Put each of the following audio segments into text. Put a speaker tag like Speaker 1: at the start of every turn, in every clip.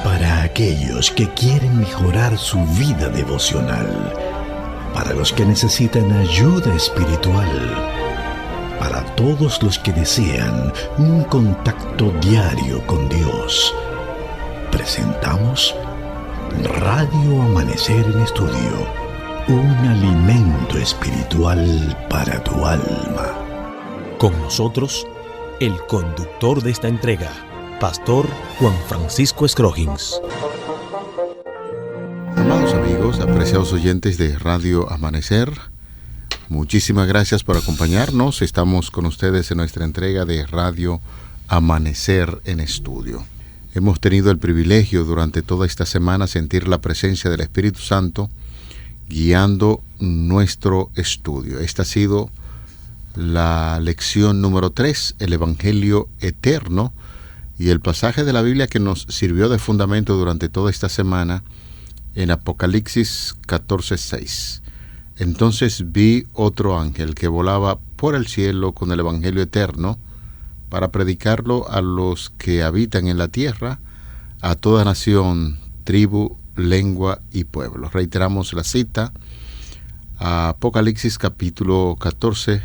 Speaker 1: Para aquellos que quieren mejorar su vida devocional, para los que necesitan ayuda espiritual, para todos los que desean un contacto diario con Dios, presentamos Radio Amanecer en Estudio, un alimento espiritual para tu alma.
Speaker 2: Con nosotros, el conductor de esta entrega, Pastor Juan Francisco Scroggins.
Speaker 3: Amados amigos, apreciados oyentes de Radio Amanecer, muchísimas gracias por acompañarnos. Estamos con ustedes en nuestra entrega de Radio Amanecer en Estudio. Hemos tenido el privilegio durante toda esta semana sentir la presencia del Espíritu Santo guiando nuestro estudio. Esta ha sido la lección número 3, el Evangelio Eterno, y el pasaje de la Biblia que nos sirvió de fundamento durante toda esta semana en Apocalipsis 14:6. Entonces vi otro ángel que volaba por el cielo con el Evangelio Eterno para predicarlo a los que habitan en la tierra, a toda nación, tribu, lengua y pueblo. Reiteramos la cita, Apocalipsis capítulo 14,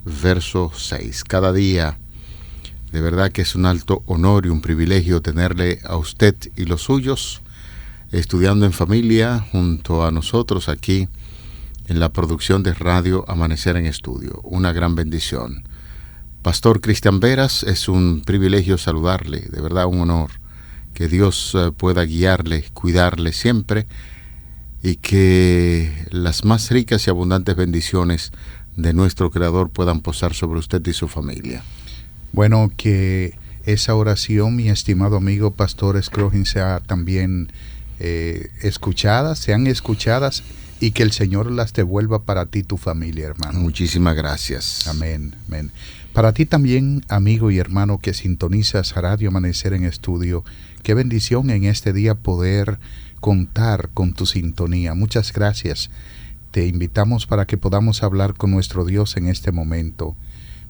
Speaker 3: verso 6. Cada día, de verdad que es un alto honor y un privilegio tenerle a usted y los suyos estudiando en familia junto a nosotros aquí en la producción de Radio Amanecer en Estudio. Una gran bendición. Pastor Cristian Veras, es un privilegio saludarle, de verdad un honor. Que Dios pueda guiarle, cuidarle siempre y que las más ricas y abundantes bendiciones de nuestro Creador puedan posar sobre usted y su familia.
Speaker 4: Bueno, que esa oración, mi estimado amigo Pastor Scroggins, sea también sean escuchadas y que el Señor las devuelva para ti y tu familia, hermano.
Speaker 3: Muchísimas gracias.
Speaker 4: Amén, amén. Para ti también, amigo y hermano que sintonizas Radio Amanecer en Estudio, qué bendición en este día poder contar con tu sintonía. Muchas gracias. Te invitamos para que podamos hablar con nuestro Dios en este momento.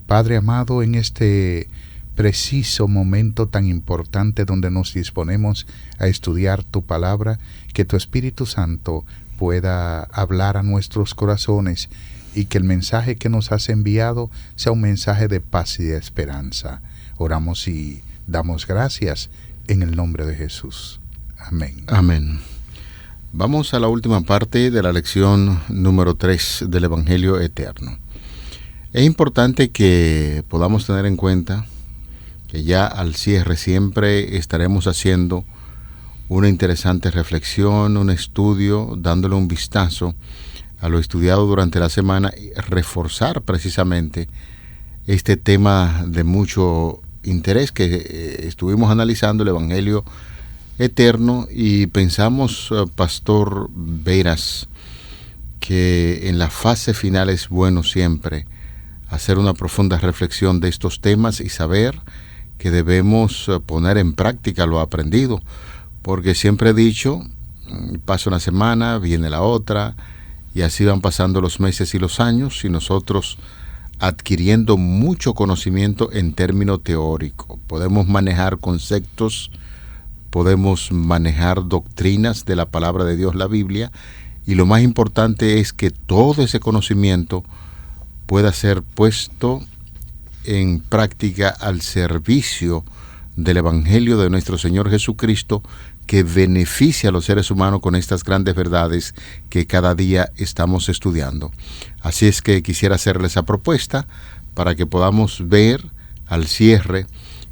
Speaker 4: Padre amado, en este preciso momento tan importante donde nos disponemos a estudiar tu palabra, que tu Espíritu Santo pueda hablar a nuestros corazones y que el mensaje que nos has enviado sea un mensaje de paz y de esperanza. Oramos y damos gracias en el nombre de Jesús. Amén.
Speaker 3: Amén. Vamos a la última parte de la lección número 3 del Evangelio Eterno. Es importante que podamos tener en cuenta que ya al cierre siempre estaremos haciendo una interesante reflexión, un estudio, dándole un vistazo a lo estudiado durante la semana y reforzar precisamente este tema de mucho interés que estuvimos analizando, el Evangelio Eterno, y pensamos, Pastor Veras, que en la fase final es bueno siempre hacer una profunda reflexión de estos temas y saber que debemos poner en práctica lo aprendido, porque siempre he dicho, pasa una semana, viene la otra, y así van pasando los meses y los años, y nosotros adquiriendo mucho conocimiento en término teórico. Podemos manejar conceptos, podemos manejar doctrinas de la palabra de Dios, la Biblia, y lo más importante es que todo ese conocimiento pueda ser puesto en práctica al servicio del Evangelio de nuestro Señor Jesucristo, que beneficia a los seres humanos con estas grandes verdades que cada día estamos estudiando. Así es que quisiera hacerle esa propuesta para que podamos ver al cierre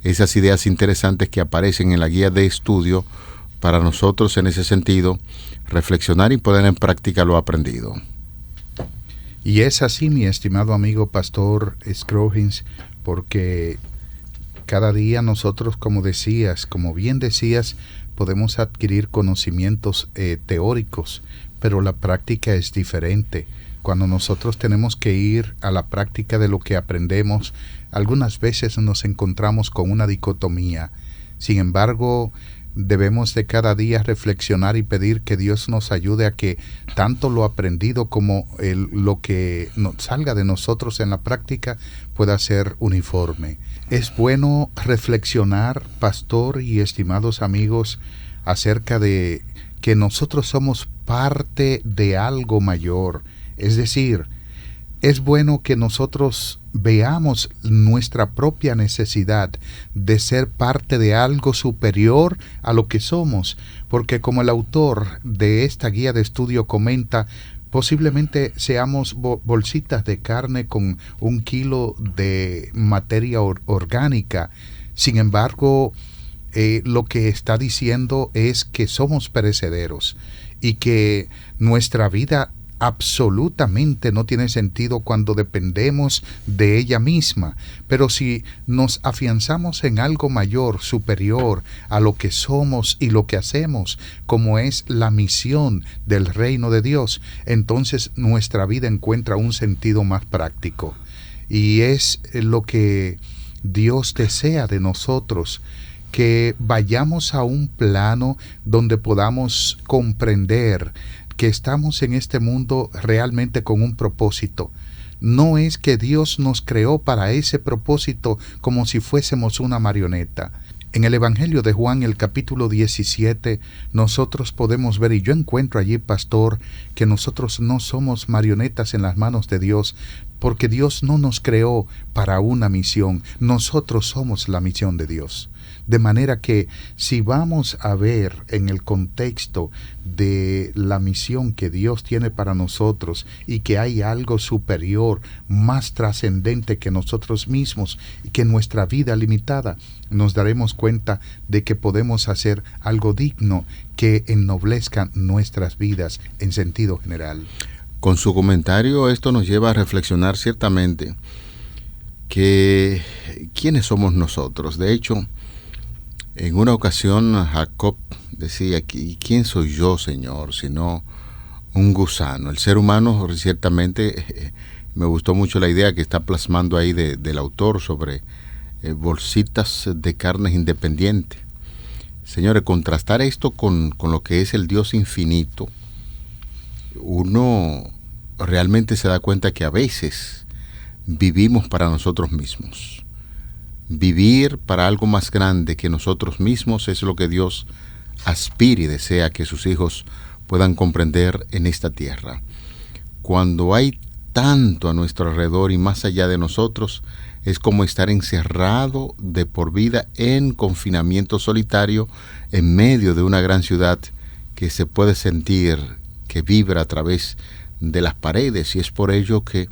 Speaker 3: esas ideas interesantes que aparecen en la guía de estudio para nosotros en ese sentido reflexionar y poner en práctica lo aprendido.
Speaker 4: Y es así, mi estimado amigo Pastor Scroggins, porque cada día nosotros, como bien decías, podemos adquirir conocimientos teóricos, pero la práctica es diferente. Cuando nosotros tenemos que ir a la práctica de lo que aprendemos, algunas veces nos encontramos con una dicotomía. Sin embargo, debemos de cada día reflexionar y pedir que Dios nos ayude a que tanto lo aprendido como lo que salga de nosotros en la práctica pueda ser uniforme. Es bueno reflexionar, pastor y estimados amigos, acerca de que nosotros somos parte de algo mayor. Es decir, es bueno que nosotros veamos nuestra propia necesidad de ser parte de algo superior a lo que somos, porque como el autor de esta guía de estudio comenta, posiblemente seamos bolsitas de carne con 1 kilo de materia orgánica. Sin embargo, lo que está diciendo es que somos perecederos y que nuestra vida absolutamente no tiene sentido cuando dependemos de ella misma. Pero si nos afianzamos en algo mayor, superior a lo que somos y lo que hacemos, como es la misión del reino de Dios, entonces nuestra vida encuentra un sentido más práctico. Y es lo que Dios desea de nosotros, que vayamos a un plano donde podamos comprender que estamos en este mundo realmente con un propósito. No es que Dios nos creó para ese propósito como si fuésemos una marioneta. En el Evangelio de Juan, el capítulo 17, nosotros podemos ver, y yo encuentro allí, pastor, que nosotros no somos marionetas en las manos de Dios, porque Dios no nos creó para una misión. Nosotros somos la misión de Dios. De manera que si vamos a ver en el contexto de la misión que Dios tiene para nosotros y que hay algo superior, más trascendente que nosotros mismos y que nuestra vida limitada, nos daremos cuenta de que podemos hacer algo digno que ennoblezca nuestras vidas en sentido general.
Speaker 3: Con su comentario, esto nos lleva a reflexionar ciertamente que ¿quiénes somos nosotros? De hecho, en una ocasión Jacob decía, ¿quién soy yo, Señor, sino un gusano? El ser humano, ciertamente, me gustó mucho la idea que está plasmando ahí del autor sobre bolsitas de carnes independientes. Señores, contrastar esto con lo que es el Dios infinito, uno realmente se da cuenta que a veces vivimos para nosotros mismos. Vivir para algo más grande que nosotros mismos es lo que Dios aspira y desea que sus hijos puedan comprender en esta tierra. Cuando hay tanto a nuestro alrededor y más allá de nosotros, es como estar encerrado de por vida en confinamiento solitario en medio de una gran ciudad que se puede sentir que vibra a través de las paredes, y es por ello que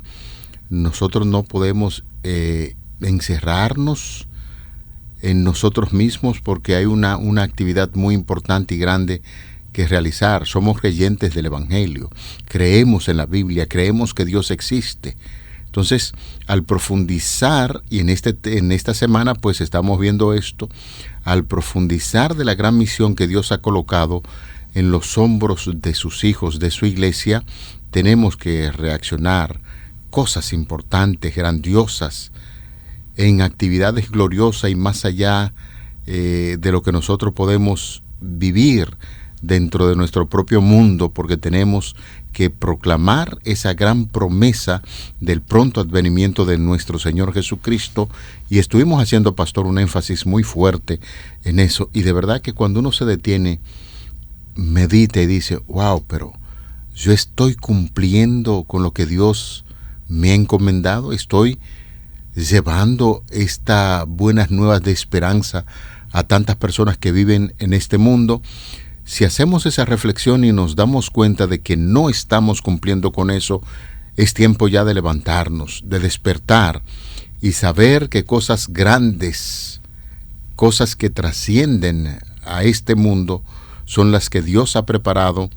Speaker 3: nosotros no podemos encerrarnos en nosotros mismos, porque hay una actividad muy importante y grande que realizar. Somos creyentes del Evangelio, creemos en la Biblia, creemos que Dios existe. Entonces, al profundizar, y en esta semana pues estamos viendo esto, al profundizar de la gran misión que Dios ha colocado en los hombros de sus hijos, de su iglesia, tenemos que reaccionar cosas importantes, grandiosas, en actividades gloriosas y más allá de lo que nosotros podemos vivir dentro de nuestro propio mundo, porque tenemos que proclamar esa gran promesa del pronto advenimiento de nuestro Señor Jesucristo, y estuvimos haciendo, pastor, un énfasis muy fuerte en eso, y de verdad que cuando uno se detiene, medita y dice, wow, pero yo estoy cumpliendo con lo que Dios me ha encomendado, estoy llevando estas buenas nuevas de esperanza a tantas personas que viven en este mundo. Si hacemos esa reflexión y nos damos cuenta de que no estamos cumpliendo con eso, es tiempo ya de levantarnos, de despertar y saber que cosas grandes, cosas que trascienden a este mundo, son las que Dios ha preparado,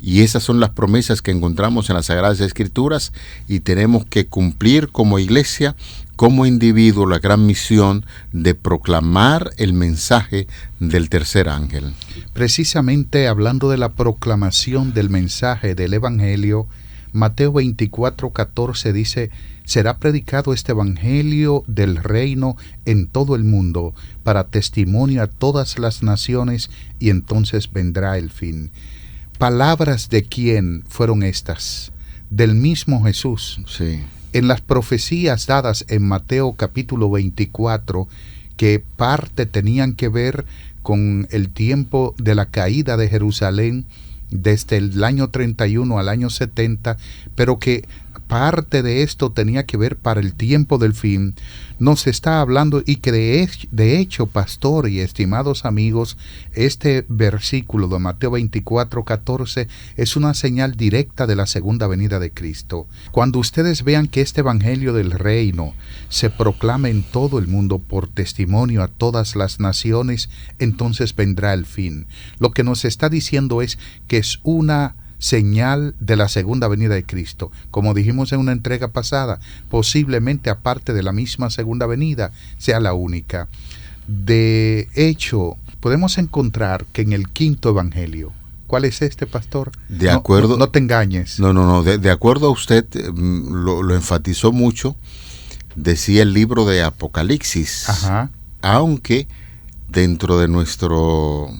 Speaker 3: y esas son las promesas que encontramos en las Sagradas Escrituras, y tenemos que cumplir como iglesia, como individuo, la gran misión de proclamar el mensaje del tercer ángel.
Speaker 4: Precisamente hablando de la proclamación del mensaje del Evangelio, Mateo 24:14 dice: será predicado este evangelio del reino en todo el mundo para testimonio a todas las naciones, y entonces vendrá el fin. ¿Palabras de quién fueron estas? Del mismo Jesús.
Speaker 3: Sí.
Speaker 4: En las profecías dadas en Mateo capítulo 24, que parte tenían que ver con el tiempo de la caída de Jerusalén, desde el año 31 al año 70, pero que parte de esto tenía que ver para el tiempo del fin, nos está hablando, y que de hecho, pastor y estimados amigos, este versículo de Mateo 24:14 es una señal directa de la segunda venida de Cristo. Cuando ustedes vean que este evangelio del reino se proclama en todo el mundo por testimonio a todas las naciones, entonces vendrá el fin. Lo que nos está diciendo es que es una señal de la segunda venida de Cristo. Como dijimos en una entrega pasada, posiblemente aparte de la misma segunda venida, sea la única. De hecho, podemos encontrar que en el quinto evangelio, ¿cuál es este, pastor?
Speaker 3: De acuerdo.
Speaker 4: No te engañes.
Speaker 3: No. De acuerdo a usted, lo enfatizó mucho. Decía el libro de Apocalipsis.
Speaker 4: Ajá.
Speaker 3: Aunque dentro de nuestro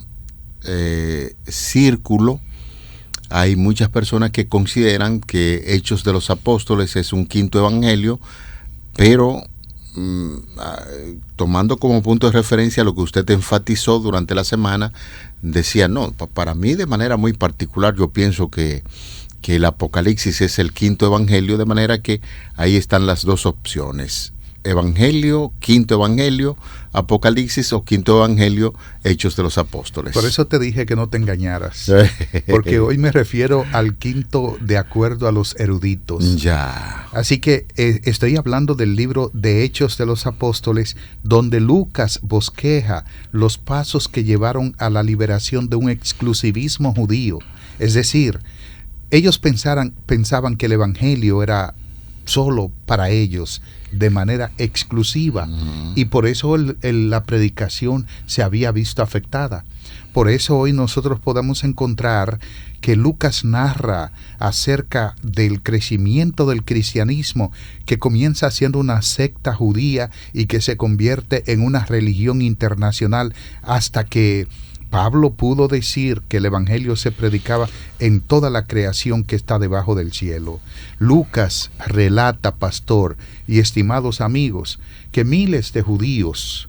Speaker 3: círculo hay muchas personas que consideran que Hechos de los Apóstoles es un quinto evangelio, pero tomando como punto de referencia lo que usted enfatizó durante la semana, decía, no, para mí de manera muy particular yo pienso que el Apocalipsis es el quinto evangelio, de manera que ahí están las dos opciones: evangelio, quinto evangelio, Apocalipsis, o quinto evangelio, Hechos de los Apóstoles.
Speaker 4: Por eso te dije que no te engañaras, porque hoy me refiero al quinto de acuerdo a los eruditos.
Speaker 3: Ya.
Speaker 4: Así que estoy hablando del libro de Hechos de los Apóstoles, donde Lucas bosqueja los pasos que llevaron a la liberación de un exclusivismo judío. Es decir, ellos pensaban que el evangelio era solo para ellos, de manera exclusiva, y por eso la predicación se había visto afectada. Por eso hoy nosotros podemos encontrar que Lucas narra acerca del crecimiento del cristianismo, que comienza siendo una secta judía y que se convierte en una religión internacional, hasta que Pablo pudo decir que el evangelio se predicaba en toda la creación que está debajo del cielo. Lucas relata, pastor y estimados amigos, que miles de judíos,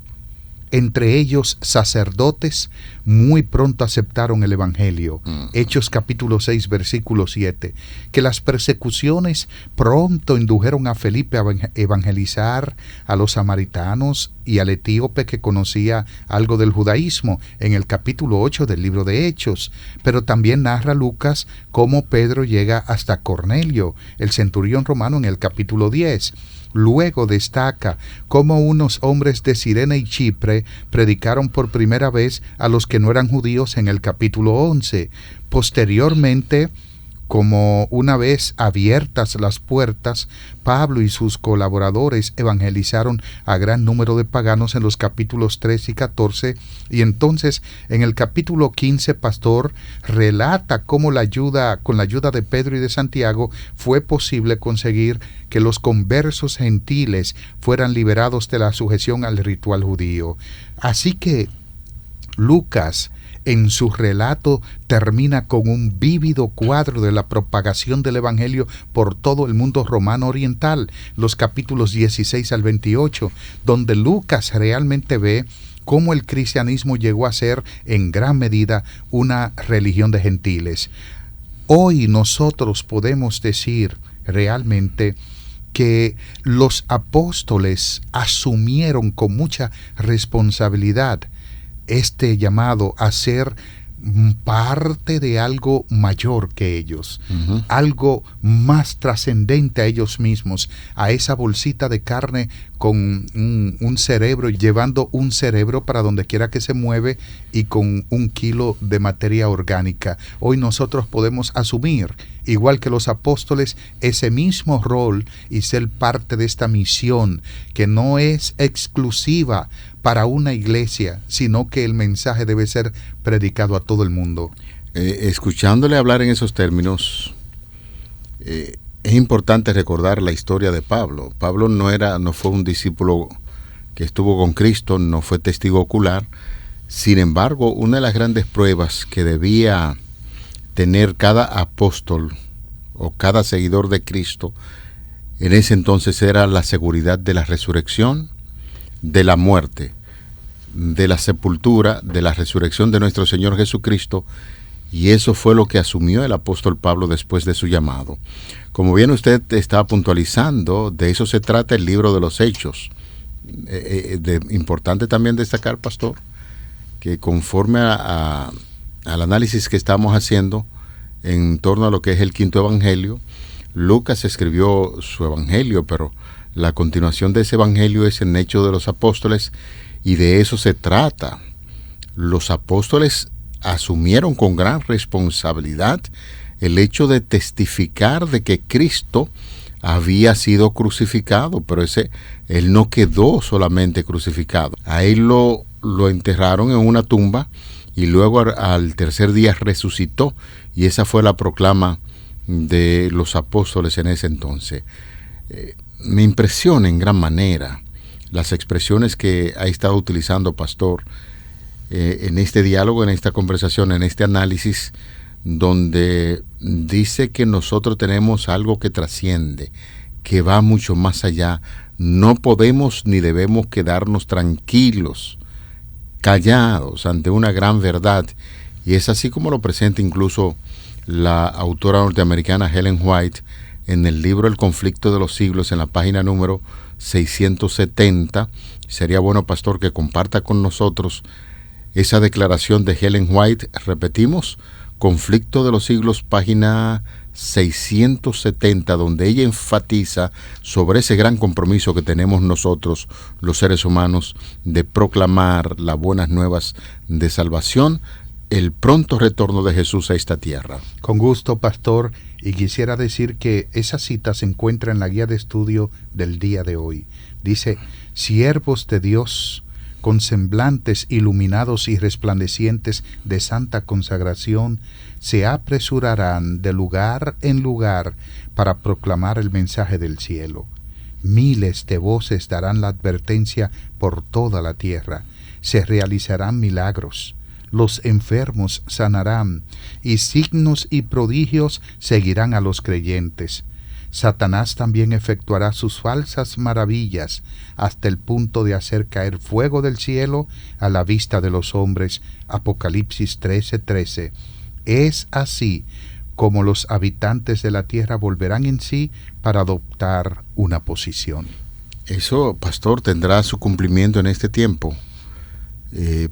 Speaker 4: entre ellos sacerdotes, muy pronto aceptaron el evangelio. Hechos capítulo 6, versículo 7. Que las persecuciones pronto indujeron a Felipe a evangelizar a los samaritanos y al etíope que conocía algo del judaísmo, en el capítulo 8 del libro de Hechos. Pero también narra Lucas cómo Pedro llega hasta Cornelio, el centurión romano, en el capítulo 10. Luego destaca cómo unos hombres de Cirene y Chipre predicaron por primera vez a los que no eran judíos, en el capítulo 11. Posteriormente, como una vez abiertas las puertas, Pablo y sus colaboradores evangelizaron a gran número de paganos en los capítulos 13 y 14, y entonces en el capítulo 15, pastor relata cómo con la ayuda de Pedro y de Santiago fue posible conseguir que los conversos gentiles fueran liberados de la sujeción al ritual judío. Así que Lucas, en su relato, termina con un vívido cuadro de la propagación del evangelio por todo el mundo romano oriental, los capítulos 16 al 28, donde Lucas realmente ve cómo el cristianismo llegó a ser en gran medida una religión de gentiles. Hoy nosotros podemos decir realmente que los apóstoles asumieron con mucha responsabilidad este llamado a ser parte de algo mayor que ellos, algo más trascendente a ellos mismos, a esa bolsita de carne con un cerebro, llevando un cerebro para donde quiera que se mueve, y con 1 kilo de materia orgánica. Hoy nosotros podemos asumir, igual que los apóstoles, ese mismo rol y ser parte de esta misión que no es exclusiva para una iglesia, sino que el mensaje debe ser predicado a todo el mundo.
Speaker 3: Escuchándole hablar en esos términos, Es importante recordar la historia de Pablo. Pablo no fue un discípulo que estuvo con Cristo, no fue testigo ocular. Sin embargo, una de las grandes pruebas que debía tener cada apóstol o cada seguidor de Cristo en ese entonces era la seguridad de la resurrección, de la muerte, de la sepultura, de la resurrección de nuestro Señor Jesucristo, y eso fue lo que asumió el apóstol Pablo después de su llamado. Como bien usted está puntualizando, de eso se trata el libro de los Hechos. Importante también destacar, pastor, que conforme al análisis que estamos haciendo en torno a lo que es el quinto evangelio, Lucas escribió su evangelio, pero la continuación de ese evangelio es en Hechos de los Apóstoles, y de eso se trata. Los apóstoles asumieron con gran responsabilidad el hecho de testificar de que Cristo había sido crucificado, pero él no quedó solamente crucificado. A él lo enterraron en una tumba y luego al tercer día resucitó, y esa fue la proclama de los apóstoles en ese entonces. Me impresiona en gran manera las expresiones que ha estado utilizando, pastor, en este diálogo, en esta conversación, en este análisis, donde dice que nosotros tenemos algo que trasciende, que va mucho más allá. No podemos ni debemos quedarnos tranquilos, callados ante una gran verdad, y es así como lo presenta incluso la autora norteamericana Ellen White en el libro El conflicto de los siglos, en la página número 670. Sería bueno, pastor, que comparta con nosotros esa declaración de Ellen White. Repetimos, Conflicto de los siglos, página 670, donde ella enfatiza sobre ese gran compromiso que tenemos nosotros, los seres humanos, de proclamar las buenas nuevas de salvación, el pronto retorno de Jesús a esta tierra.
Speaker 4: Con gusto, pastor, y quisiera decir que esa cita se encuentra en la guía de estudio del día de hoy. Dice: siervos de Dios, con semblantes iluminados y resplandecientes de santa consagración, se apresurarán de lugar en lugar para proclamar el mensaje del cielo. Miles de voces darán la advertencia por toda la tierra. Se realizarán milagros. Los enfermos sanarán, y signos y prodigios seguirán a los creyentes. Satanás también efectuará sus falsas maravillas hasta el punto de hacer caer fuego del cielo a la vista de los hombres. Apocalipsis 13:13. Es así como los habitantes de la tierra volverán en sí para adoptar una posición.
Speaker 3: Eso, pastor, tendrá su cumplimiento en este tiempo.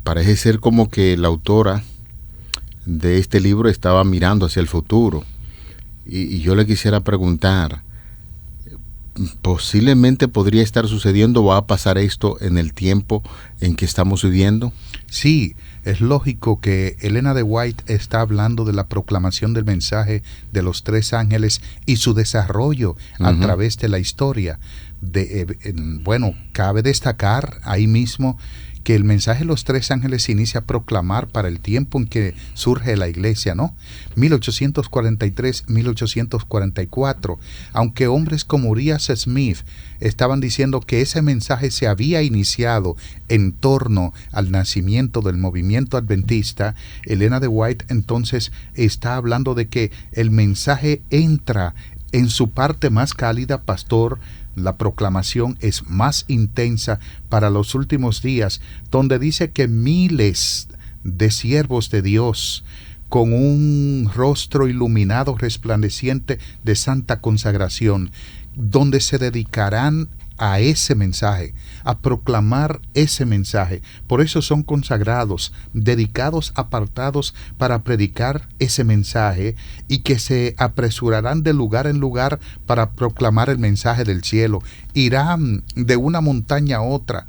Speaker 3: Parece ser como que la autora de este libro estaba mirando hacia el futuro. Y yo le quisiera preguntar, ¿posiblemente podría estar sucediendo o va a pasar esto en el tiempo en que estamos viviendo?
Speaker 4: Sí, es lógico que Elena de White está hablando de la proclamación del mensaje de los tres ángeles y su desarrollo a través de la historia. Bueno, cabe destacar ahí mismo que el mensaje de los tres ángeles se inicia a proclamar para el tiempo en que surge la iglesia, ¿no? 1843, 1844, aunque hombres como Urias Smith estaban diciendo que ese mensaje se había iniciado en torno al nacimiento del movimiento adventista, Elena de White entonces está hablando de que el mensaje entra en su parte más cálida, pastor. La proclamación es más intensa para los últimos días, donde dice que miles de siervos de Dios, con un rostro iluminado, resplandeciente de santa consagración, donde se dedicarán a ese mensaje, a proclamar ese mensaje. Por eso son consagrados, dedicados, apartados para predicar ese mensaje, y que se apresurarán de lugar en lugar para proclamar el mensaje del cielo. Irán de una montaña a otra,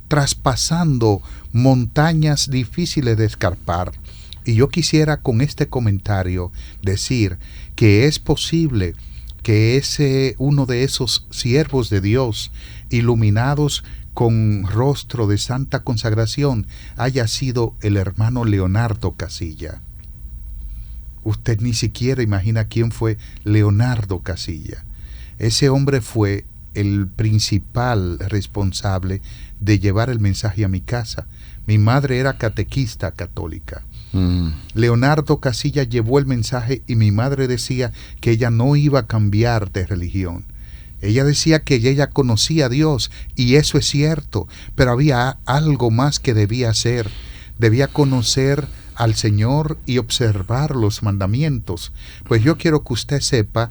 Speaker 4: traspasando montañas difíciles de escarpar. Y yo quisiera con este comentario decir que es posible que uno de esos siervos de Dios, iluminados con rostro de santa consagración, haya sido el hermano Leonardo Casilla. Usted ni siquiera imagina quién fue Leonardo Casilla. Ese hombre fue el principal responsable de llevar el mensaje a mi casa. Mi madre era catequista católica. Leonardo Casilla llevó el mensaje y mi madre decía que ella no iba a cambiar de religión. Ella decía que ella conocía a Dios, y eso es cierto, pero había algo más que debía hacer. Debía conocer al Señor y observar los mandamientos. Pues yo quiero que usted sepa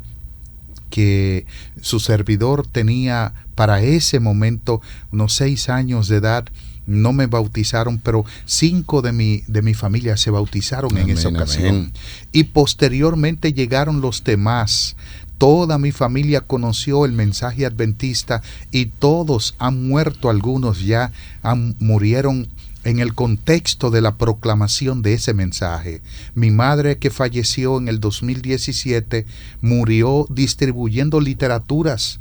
Speaker 4: que su servidor tenía para ese momento unos 6 años de edad. No me bautizaron, pero 5 de mi familia se bautizaron en esa ocasión. Amén. Y posteriormente llegaron los demás. Toda mi familia conoció el mensaje adventista y todos han muerto, algunos ya murieron en el contexto de la proclamación de ese mensaje. Mi madre, que falleció en el 2017, murió distribuyendo literaturas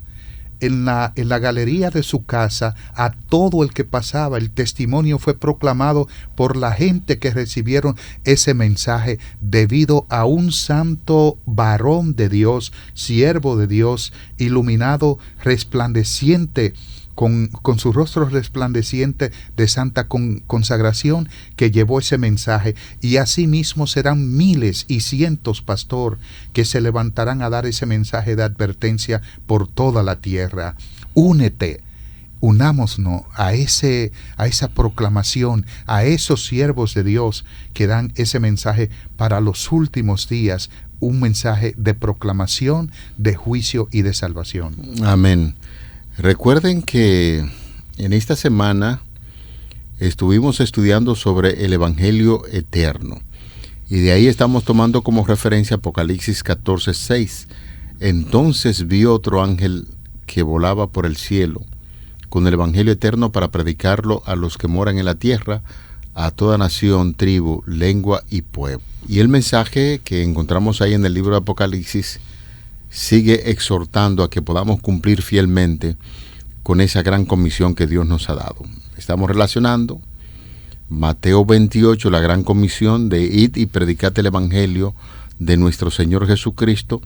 Speaker 4: en la galería de su casa a todo el que pasaba. El testimonio fue proclamado por la gente que recibieron ese mensaje debido a un santo varón de Dios, siervo de Dios, iluminado, resplandeciente, con su rostro resplandeciente de santa consagración, que llevó ese mensaje. Y asimismo serán miles y cientos, pastor, que se levantarán a dar ese mensaje de advertencia por toda la tierra. Únete, unámonos a esa proclamación, a esos siervos de Dios que dan ese mensaje para los últimos días, un mensaje de proclamación, de juicio y de salvación.
Speaker 3: Amén. Recuerden que en esta semana estuvimos estudiando sobre el Evangelio eterno, y de ahí estamos tomando como referencia Apocalipsis 14:6. Entonces vi otro ángel que volaba por el cielo con el Evangelio eterno para predicarlo a los que moran en la tierra, a toda nación, tribu, lengua y pueblo. Y el mensaje que encontramos ahí en el libro de Apocalipsis sigue exhortando a que podamos cumplir fielmente con esa gran comisión que Dios nos ha dado. Estamos relacionando Mateo 28, la gran comisión de id y predicad el Evangelio de nuestro Señor Jesucristo,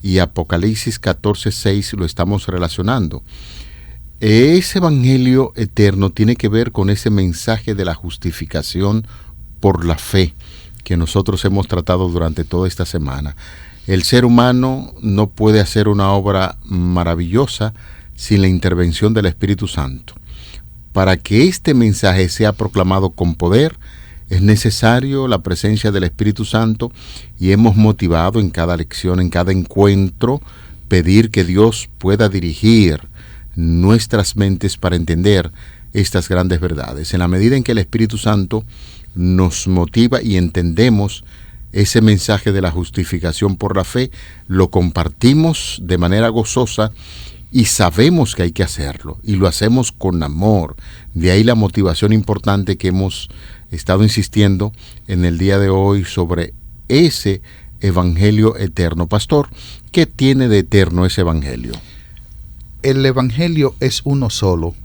Speaker 3: y Apocalipsis 14:6 lo estamos relacionando. Ese Evangelio eterno tiene que ver con ese mensaje de la justificación por la fe que nosotros hemos tratado durante toda esta semana. El ser humano no puede hacer una obra maravillosa sin la intervención del Espíritu Santo. Para que este mensaje sea proclamado con poder, es necesario la presencia del Espíritu Santo, y hemos motivado en cada lección, en cada encuentro, pedir que Dios pueda dirigir nuestras mentes para entender estas grandes verdades. En la medida en que el Espíritu Santo nos motiva y entendemos ese mensaje de la justificación por la fe, lo compartimos de manera gozosa y sabemos que hay que hacerlo, y lo hacemos con amor. De ahí la motivación importante que hemos estado insistiendo en el día de hoy sobre ese Evangelio eterno. Pastor, ¿qué tiene de eterno ese Evangelio?
Speaker 4: El Evangelio es uno solo.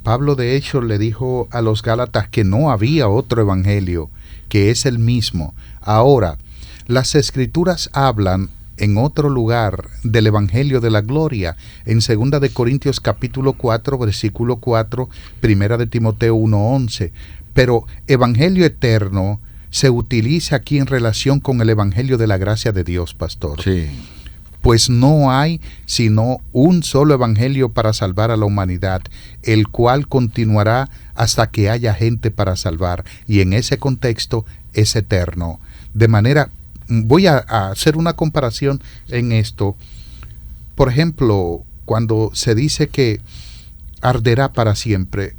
Speaker 4: Pablo, de hecho, le dijo a los Gálatas que no había otro Evangelio, que es el mismo. Ahora, las Escrituras hablan en otro lugar del Evangelio de la Gloria, en 2 de Corintios capítulo 4, versículo 4, 1 de Timoteo 1:11. Pero Evangelio eterno se utiliza aquí en relación con el Evangelio de la gracia de Dios, pastor.
Speaker 3: Sí.
Speaker 4: Pues no hay sino un solo Evangelio para salvar a la humanidad, el cual continuará hasta que haya gente para salvar, y en ese contexto es eterno. De manera, voy a hacer una comparación en esto. Por ejemplo, cuando se dice que arderá para siempre,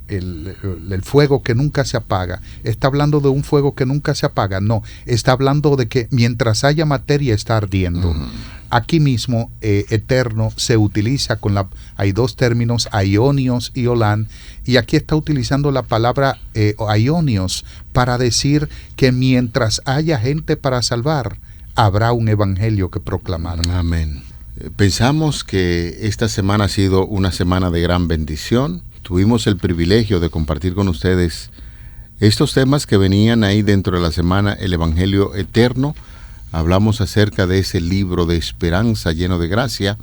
Speaker 4: el fuego que nunca se apaga, ¿está hablando de un fuego que nunca se apaga? No, está hablando de que mientras haya materia está ardiendo. Aquí mismo, eterno se utiliza hay dos términos, aionios y olán, y aquí está utilizando la palabra aionios para decir que mientras haya gente para salvar, habrá un evangelio que proclamar.
Speaker 3: Amén. Pensamos que esta semana ha sido una semana de gran bendición. Tuvimos el privilegio de compartir con ustedes estos temas que venían ahí dentro de la semana, el Evangelio eterno. hablamos acerca de ese libro de esperanza lleno de gracia,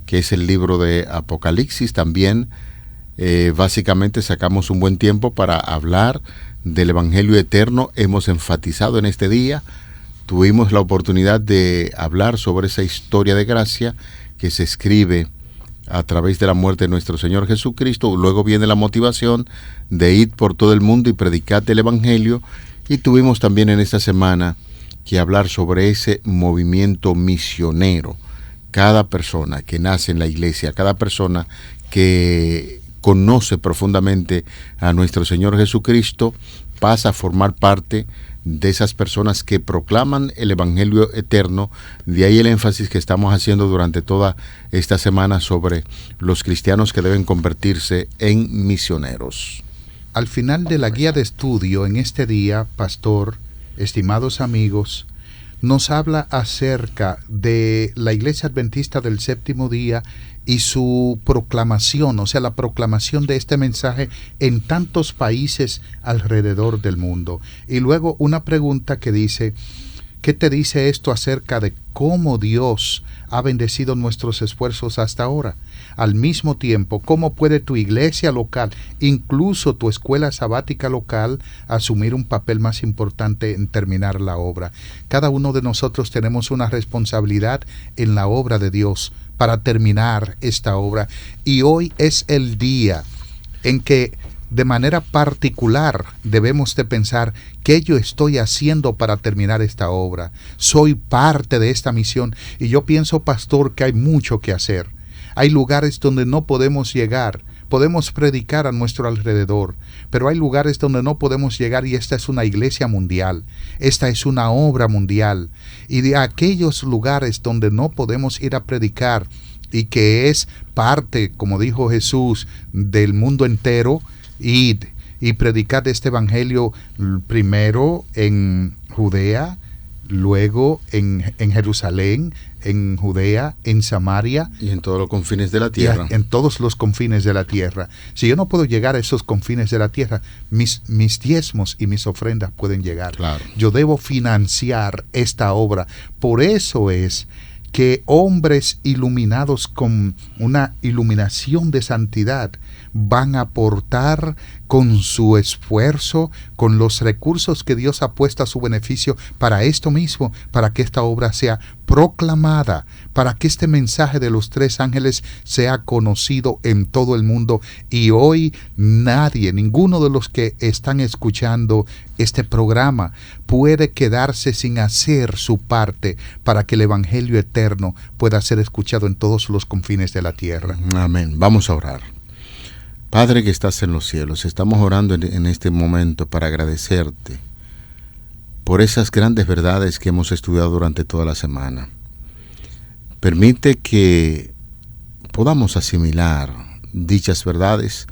Speaker 3: que es el libro de Apocalipsis. También básicamente sacamos un buen tiempo para hablar del Evangelio eterno. Hemos enfatizado en este día, tuvimos la oportunidad de hablar sobre esa historia de gracia que se escribe a través de la muerte de nuestro Señor Jesucristo. Luego viene la motivación de ir por todo el mundo y predicar el Evangelio. Y tuvimos también en esta semana que hablar sobre ese movimiento misionero. Cada persona que nace en la iglesia, cada persona que conoce profundamente a nuestro Señor Jesucristo, pasa a formar parte de esas personas que proclaman el Evangelio eterno. De ahí el énfasis que estamos haciendo durante toda esta semana sobre los cristianos que deben convertirse en misioneros.
Speaker 4: Al final de la guía de estudio en este día, pastor, estimados amigos, nos habla acerca de la Iglesia Adventista del Séptimo Día y su proclamación, o sea, la proclamación de este mensaje en tantos países alrededor del mundo. Y luego una pregunta que dice, ¿qué te dice esto acerca de cómo Dios ha bendecido nuestros esfuerzos hasta ahora? Al mismo tiempo, ¿cómo puede tu iglesia local, incluso tu escuela sabática local, asumir un papel más importante en terminar la obra? Cada uno de nosotros tenemos una responsabilidad en la obra de Dios para terminar esta obra. Y hoy es el día en que de manera particular debemos de pensar qué yo estoy haciendo para terminar esta obra. Soy parte de esta misión y yo pienso, pastor, que hay mucho que hacer. Hay lugares donde no podemos llegar. Podemos predicar a nuestro alrededor, pero hay lugares donde no podemos llegar y esta es una iglesia mundial. Esta es una obra mundial. Y de aquellos lugares donde no podemos ir a predicar y que es parte, como dijo Jesús, del mundo entero, id y predicad este evangelio primero en Judea, luego en Jerusalén, en Judea, en Samaria.
Speaker 3: Y en todos los confines de la tierra.
Speaker 4: En todos los confines de la tierra. Si yo no puedo llegar a esos confines de la tierra, mis diezmos y mis ofrendas pueden llegar.
Speaker 3: Claro.
Speaker 4: Yo debo financiar esta obra. Por eso es que hombres iluminados con una iluminación de santidad van a aportar con su esfuerzo, con los recursos que Dios ha puesto a su beneficio para esto mismo, para que esta obra sea proclamada, para que este mensaje de los tres ángeles sea conocido en todo el mundo. Y hoy nadie, ninguno de los que están escuchando este programa puede quedarse sin hacer su parte para que el Evangelio eterno pueda ser escuchado en todos los confines de la tierra.
Speaker 3: Amén. Vamos a orar. Padre que estás en los cielos, estamos orando en este momento para agradecerte por esas grandes verdades que hemos estudiado durante toda la semana. Permite que podamos asimilar dichas verdades,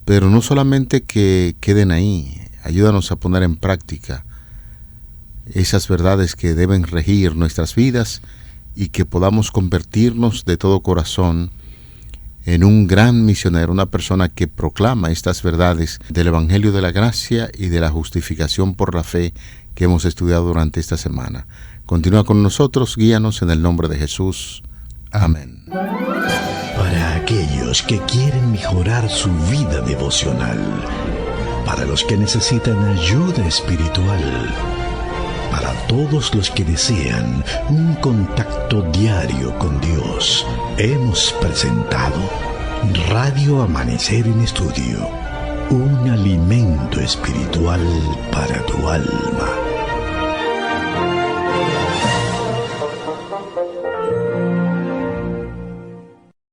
Speaker 3: pero no solamente que queden ahí. Ayúdanos a poner en práctica esas verdades que deben regir nuestras vidas y que podamos convertirnos de todo corazón en un gran misionero, una persona que proclama estas verdades del Evangelio de la Gracia y de la justificación por la fe que hemos estudiado durante esta semana. Continúa con nosotros, guíanos en el nombre de Jesús. Amén.
Speaker 1: Para aquellos que quieren mejorar su vida devocional, para los que necesitan ayuda espiritual, para todos los que desean un contacto diario con Dios, hemos presentado Radio Amanecer en Estudio, un alimento espiritual para tu alma.